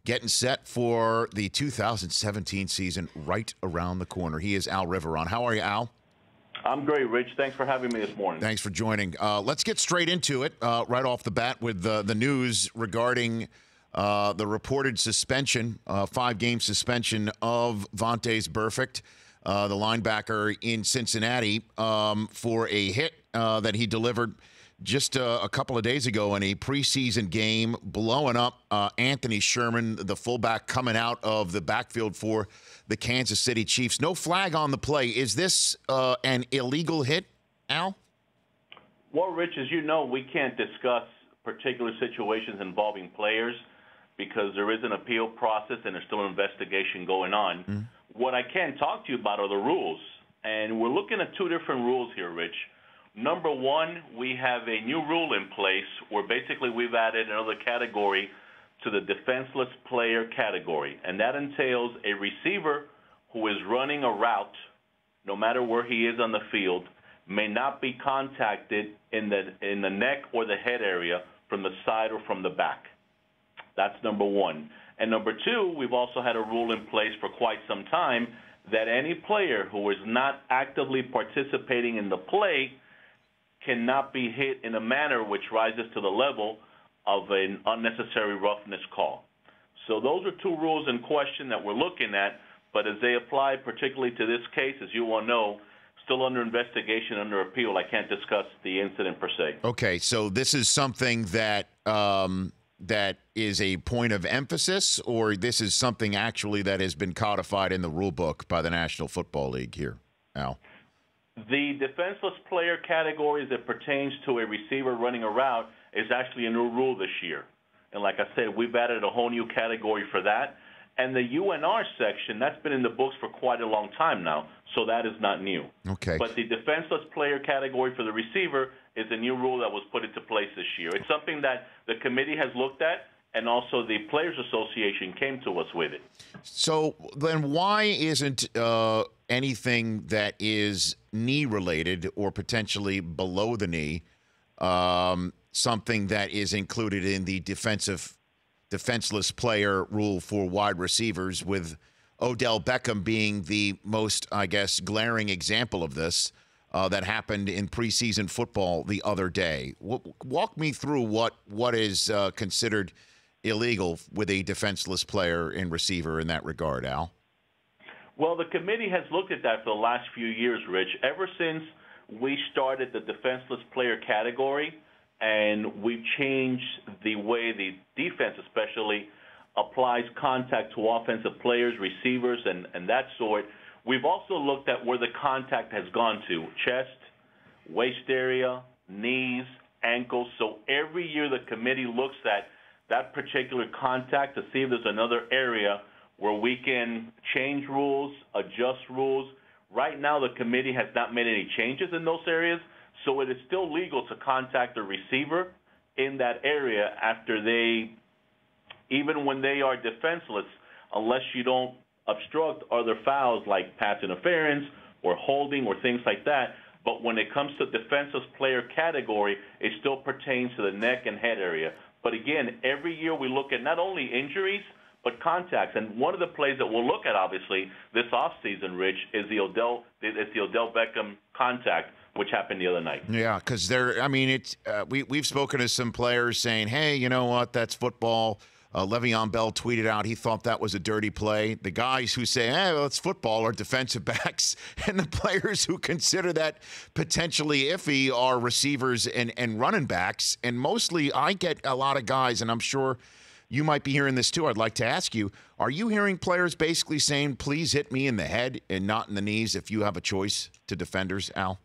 getting set for the 2017 season right around the corner. He is Al Riverton. How are you, Al? I'm great, Rich. Thanks for having me this morning. Thanks for joining. Let's get straight into it right off the bat with the news regarding the reported suspension, 5-game suspension of Vontaze Burfict, the linebacker in Cincinnati, for a hit that he delivered just a couple of days ago in a preseason game, blowing up Anthony Sherman, the fullback, coming out of the backfield for the Kansas City Chiefs. No flag on the play. Is this an illegal hit, Al? Well, Rich, as you know, we can't discuss particular situations involving players because there is an appeal process and there's still an investigation going on. Mm-hmm. What I can talk to you about are the rules. And we're looking at two different rules here, Rich. Number one, we have a new rule in place where basically we've added another category to the defenseless player category, and that entails a receiver who is running a route, no matter where he is on the field, may not be contacted in the neck or the head area from the side or from the back. That's number one. And number two, we've also had a rule in place for quite some time that any player who is not actively participating in the play cannot be hit in a manner which rises to the level of an unnecessary roughness call. So those are two rules in question that we're looking at, but as they apply particularly to this case, as you all know, still under investigation, under appeal. I can't discuss the incident per se. Okay, so this is something that that is a point of emphasis, or this is something actually that has been codified in the rule book by the National Football League here, Al? The defenseless player category that pertains to a receiver running a route is actually a new rule this year. And like I said, we've added a whole new category for that. And the UNR section, that's been in the books for quite a long time now, so that is not new. Okay. But the defenseless player category for the receiver is a new rule that was put into place this year. It's something that the committee has looked at, and also the Players Association came to us with it. So then why isn't anything that is knee-related or potentially below the knee something that is included in the defenseless player rule for wide receivers, with Odell Beckham being the most, I guess, glaring example of this that happened in preseason football the other day? Walk me through what is considered illegal with a defenseless player and receiver in that regard, Al. Well, the committee has looked at that for the last few years, Rich. Ever since we started the defenseless player category, and we've changed the way the defense especially applies contact to offensive players, receivers, and that sort. We've also looked at where the contact has gone to: chest, waist area, knees, ankles. So every year the committee looks at that particular contact to see if there's another area where we can change rules, adjust rules. Right now the committee has not made any changes in those areas, so it is still legal to contact the receiver in that area after even when they are defenseless, unless you don't obstruct other fouls like pass interference or holding or things like that. But when it comes to defenseless player category, it still pertains to the neck and head area. But again, every year we look at not only injuries, but contacts. And one of the plays that we'll look at, obviously, this offseason, Rich, is the Odell Beckham contact, which happened the other night. Yeah, because we've spoken to some players saying, hey, you know what, that's football. Le'Veon Bell tweeted out he thought that was a dirty play. The guys who say, hey, well, it's football are defensive backs, and the players who consider that potentially iffy are receivers and running backs. And mostly I get a lot of guys, and I'm sure you might be hearing this too. I'd like to ask you, are you hearing players basically saying, please hit me in the head and not in the knees if you have a choice, to defenders, Al?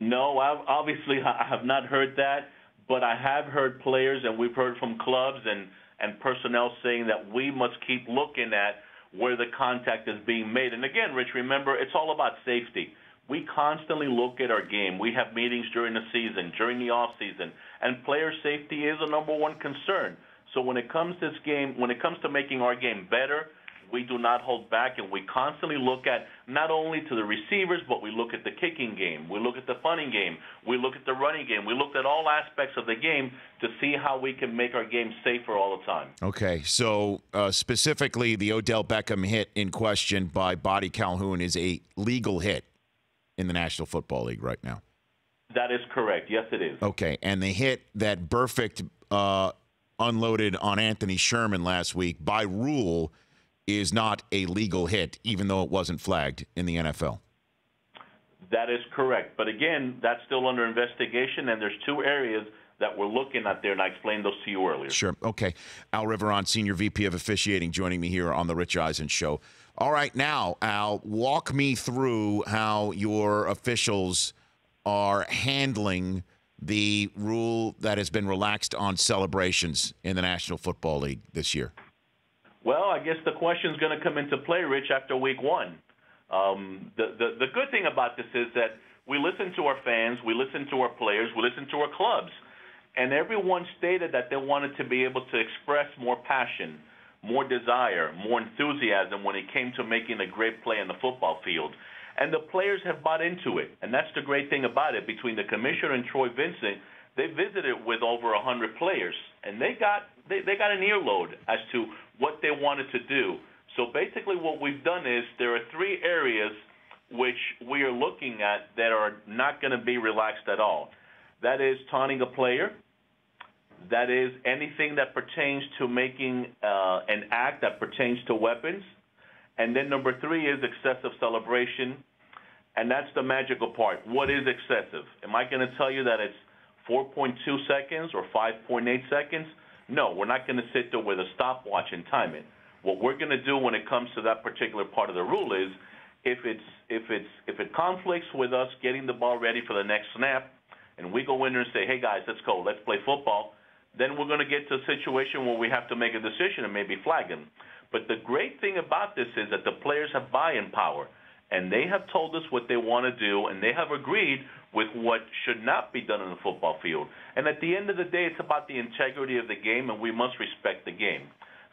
No, obviously I have not heard that, but I have heard players, and we've heard from clubs and personnel saying that we must keep looking at where the contact is being made. And again, Rich, remember, it's all about safety. We constantly look at our game. We have meetings during the season, during the off season, and player safety is a number one concern. So when it comes to this game, when it comes to making our game better, we do not hold back, and we constantly look at not only to the receivers, but we look at the kicking game, we look at the punting game, we look at the running game, we look at all aspects of the game to see how we can make our game safer all the time. Okay, so specifically the Odell Beckham hit in question by Buddy Calhoun is a legal hit in the National Football League right now. That is correct. Yes, it is. Okay, and the hit that Burfict unloaded on Anthony Sherman last week, by rule, is not a legal hit, even though it wasn't flagged in the NFL. That is correct. But again, that's still under investigation, and there's two areas that we're looking at there, and I explained those to you earlier. Sure. Okay. Al Riverton, Senior VP of Officiating, joining me here on the Rich Eisen Show. All right, now, Al, walk me through how your officials are handling the rule that has been relaxed on celebrations in the National Football League this year. Well, I guess the question's going to come into play, Rich, after week one. The good thing about this is that we listen to our fans, we listen to our players, we listen to our clubs, and everyone stated that they wanted to be able to express more passion, more desire, more enthusiasm when it came to making a great play on the football field. And the players have bought into it, and that's the great thing about it. Between the commissioner and Troy Vincent, they visited with over 100 players, and they got an earload as to what they wanted to do. So basically what we've done is there are three areas which we are looking at that are not going to be relaxed at all. That is taunting a player. That is anything that pertains to making an act that pertains to weapons. And then number three is excessive celebration, and that's the magical part. What is excessive? Am I going to tell you that it's 4.2 seconds or 5.8 seconds? No, we're not going to sit there with a stopwatch and time it. What we're going to do when it comes to that particular part of the rule is if it conflicts with us getting the ball ready for the next snap, and we go in there and say, hey, guys, let's go, let's play football, then we're going to get to a situation where we have to make a decision and maybe flag him. But the great thing about this is that the players have buy-in power, and they have told us what they want to do, and they have agreed with what should not be done on the football field. And at the end of the day, it's about the integrity of the game, and we must respect the game.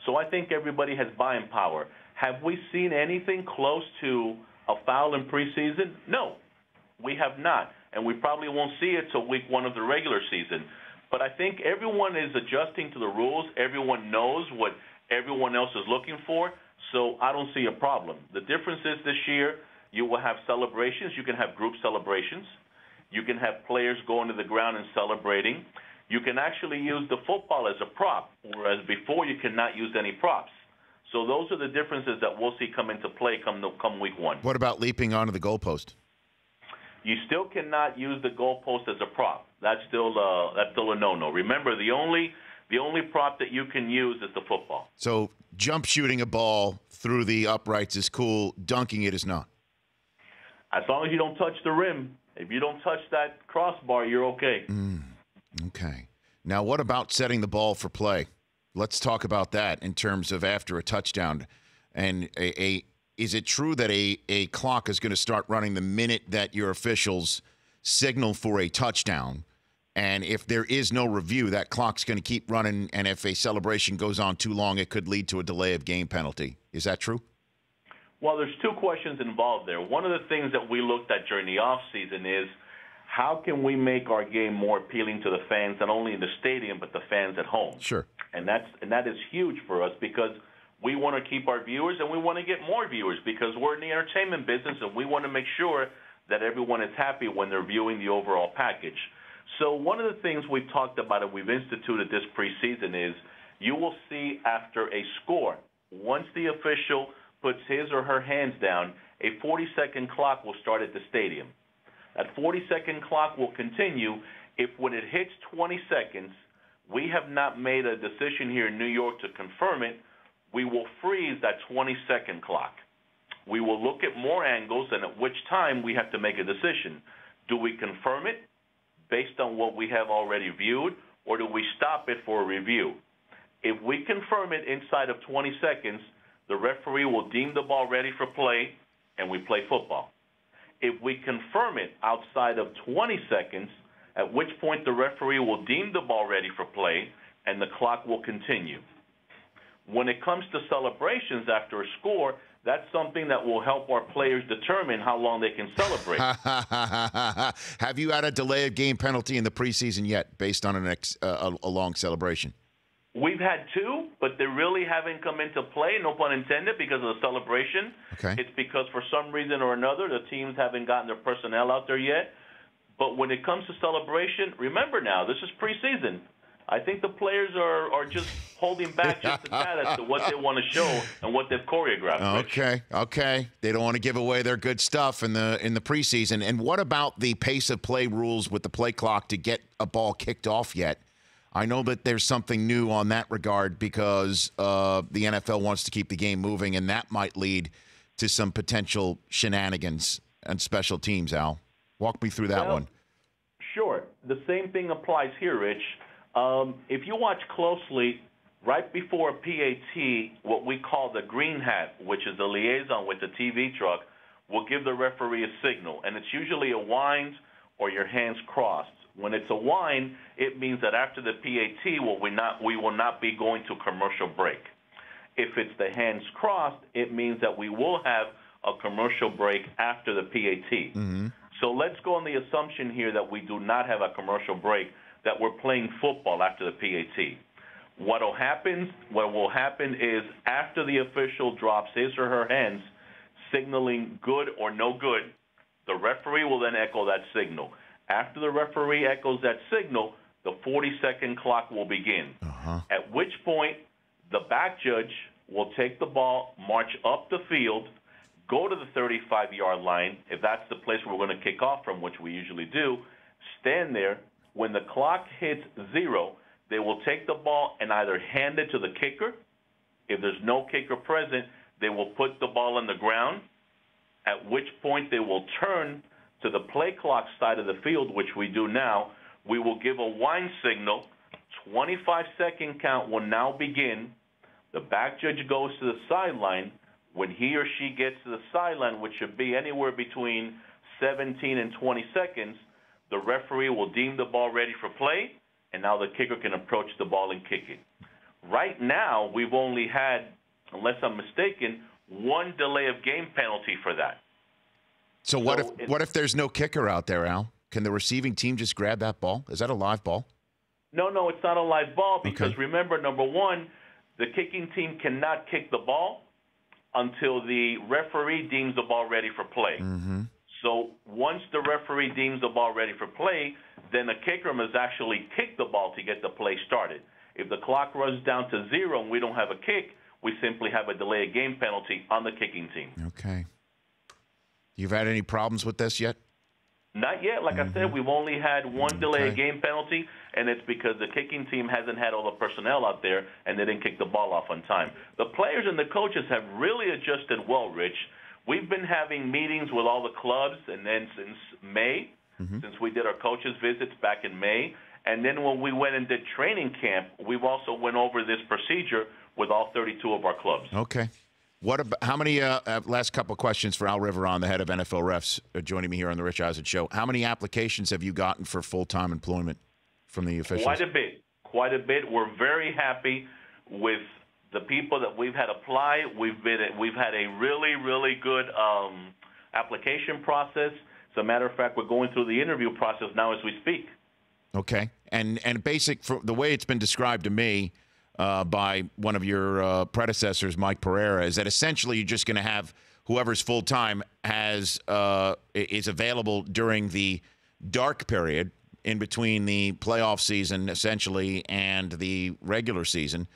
So I think everybody has buy-in power. Have we seen anything close to a foul in preseason? No, we have not, and we probably won't see it till week one of the regular season. But I think everyone is adjusting to the rules. Everyone knows what everyone else is looking for, so I don't see a problem. The difference is this year you will have celebrations. You can have group celebrations. You can have players going to the ground and celebrating. You can actually use the football as a prop, whereas before you cannot use any props. So those are the differences that we'll see come into play come week one. What about leaping onto the goalpost? You still cannot use the goalpost as a prop. That's still a no-no. Remember, the only prop that you can use is the football. So jump shooting a ball through the uprights is cool. Dunking it is not. As long as you don't touch the rim. If you don't touch that crossbar, you're okay. Okay. Now, what about setting the ball for play? Let's talk about that in terms of after a touchdown. And is it true that a clock is going to start running the minute that your officials signal for a touchdown? And if there is no review, that clock's going to keep running, and if a celebration goes on too long, it could lead to a delay of game penalty. Is that true? Well, there's two questions involved there. One of the things that we looked at during the offseason is how can we make our game more appealing to the fans, not only in the stadium, but the fans at home? Sure. And that is huge for us because we want to keep our viewers and we want to get more viewers because we're in the entertainment business and we want to make sure that everyone is happy when they're viewing the overall package. So one of the things we've talked about and we've instituted this preseason is you will see after a score, once the official puts his or her hands down, a 40-second clock will start at the stadium. That 40-second clock will continue if when it hits 20 seconds, we have not made a decision here in New York to confirm it, we will freeze that 20-second clock. We will look at more angles and at which time we have to make a decision. Do we confirm it based on what we have already viewed, or do we stop it for a review? If we confirm it inside of 20 seconds, the referee will deem the ball ready for play, and we play football. If we confirm it outside of 20 seconds, at which point the referee will deem the ball ready for play, and the clock will continue. When it comes to celebrations after a score, that's something that will help our players determine how long they can celebrate. Have you had a delay of game penalty in the preseason yet, based on a long celebration? We've had two, but they really haven't come into play, no pun intended, because of the celebration. Okay. It's because for some reason or another, the teams haven't gotten their personnel out there yet. But when it comes to celebration, remember now, this is preseason. I think the players are just holding back just a tad as to what they want to show and what they've choreographed. Okay. They don't want to give away their good stuff in the preseason. And what about the pace of play rules with the play clock to get a ball kicked off yet? I know that there's something new on that regard because the NFL wants to keep the game moving, and that might lead to some potential shenanigans and special teams, Al. Walk me through that one. Sure. The same thing applies here, Rich. If you watch closely, right before a PAT, what we call the green hat, which is the liaison with the TV truck, will give the referee a signal. And it's usually a wind or your hands crossed. When it's a wind, it means that after the PAT, we will not be going to commercial break. If it's the hands crossed, it means that we will have a commercial break after the PAT. Mm-hmm. So let's go on the assumption here that we do not have a commercial break, that we're playing football after the PAT. What will happen is after the official drops his or her hands, signaling good or no good, the referee will then echo that signal. After the referee echoes that signal, the 40-second clock will begin, at which point the back judge will take the ball, march up the field, go to the 35-yard line, if that's the place we're going to kick off from, which we usually do, stand there. When the clock hits 0, they will take the ball and either hand it to the kicker. If there's no kicker present, they will put the ball on the ground, at which point they will turn to the play clock side of the field, which we do now. We will give a wind signal. 25-second count will now begin. The back judge goes to the sideline. When he or she gets to the sideline, which should be anywhere between 17 and 20 seconds, the referee will deem the ball ready for play, and now the kicker can approach the ball and kick it. Right now, we've only had, unless I'm mistaken, one delay of game penalty for that. So what if there's no kicker out there, Al? Can the receiving team just grab that ball? Is that a live ball? No, it's not a live ball because remember, number one, the kicking team cannot kick the ball until the referee deems the ball ready for play. Mm-hmm. So once the referee deems the ball ready for play, then the kicker must actually kick the ball to get the play started. If the clock runs down to 0 and we don't have a kick, we simply have a delay of game penalty on the kicking team. Okay. You've had any problems with this yet? Not yet. Like I said, we've only had one delay of game penalty, and it's because the kicking team hasn't had all the personnel out there, and they didn't kick the ball off on time. The players and the coaches have really adjusted well, Rich. We've been having meetings with all the clubs, and then since May, since we did our coaches' visits back in May, and then when we went and did training camp, we've also went over this procedure with all 32 of our clubs. Okay. What about how many? Last couple of questions for Al Riverton, the head of NFL refs, joining me here on the Rich Eisen Show. How many applications have you gotten for full-time employment from the officials? Quite a bit. We're very happy with the people that we've had apply. We've had a really, really good application process. As a matter of fact, we're going through the interview process now as we speak. Okay, and basic for the way it's been described to me by one of your predecessors, Mike Pereira, is that essentially you're just going to have whoever's full time is available during the dark period in between the playoff season, essentially, and the regular season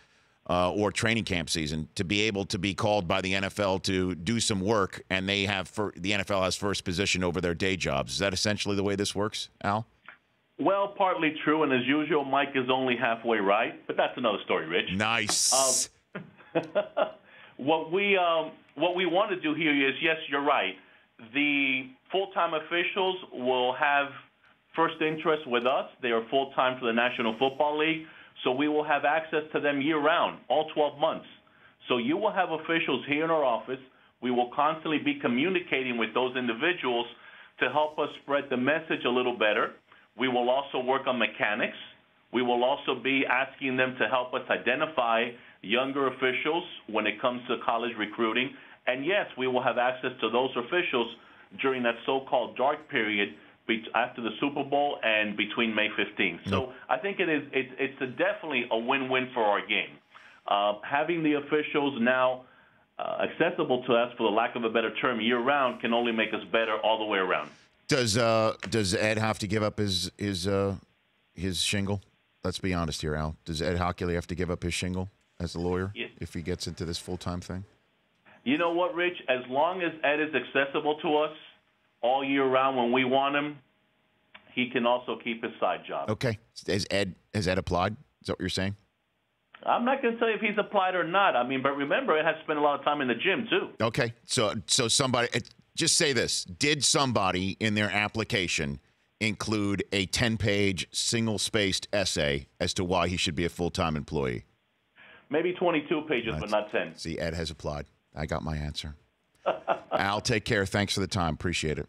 or training camp season, to be able to be called by the NFL to do some work, and the NFL has first position over their day jobs. Is that essentially the way this works, Al? Well, partly true, and as usual, Mike is only halfway right, but that's another story, Rich. Nice. What we want to do here is, yes, you're right. The full-time officials will have first interest with us. They are full-time for the National Football League, so we will have access to them year-round, all 12 months. So you will have officials here in our office. We will constantly be communicating with those individuals to help us spread the message a little better. We will also work on mechanics. We will also be asking them to help us identify younger officials when it comes to college recruiting. And yes, we will have access to those officials during that so-called dark period after the Super Bowl and between May 15th. So I think it's definitely a win-win for our game. Having the officials now accessible to us, for the lack of a better term, year-round can only make us better all the way around. Does Ed have to give up his shingle? Let's be honest here, Al. Does Ed Hockley have to give up his shingle as a lawyer if he gets into this full-time thing? You know what, Rich? As long as Ed is accessible to us all year round when we want him, he can also keep his side job. Okay. Has Ed applied? Is that what you're saying? I'm not going to tell you if he's applied or not. I mean, but remember, Ed has spent a lot of time in the gym, too. Okay. So somebody, just say this. Did somebody in their application include a 10-page, single-spaced essay as to why he should be a full-time employee? Maybe 22 pages, but not 10. See, Ed has applied. I got my answer. Al, take care. Thanks for the time. Appreciate it.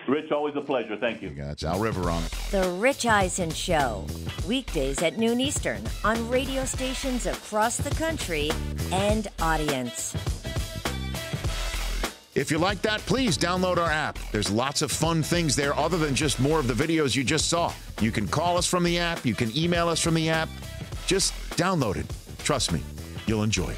Rich, always a pleasure. Thank you. It's Al Riverton. The Rich Eisen Show. Weekdays at noon Eastern on radio stations across the country and audience. If you like that, please download our app. There's lots of fun things there other than just more of the videos you just saw. You can call us from the app. You can email us from the app. Just download it. Trust me, you'll enjoy it.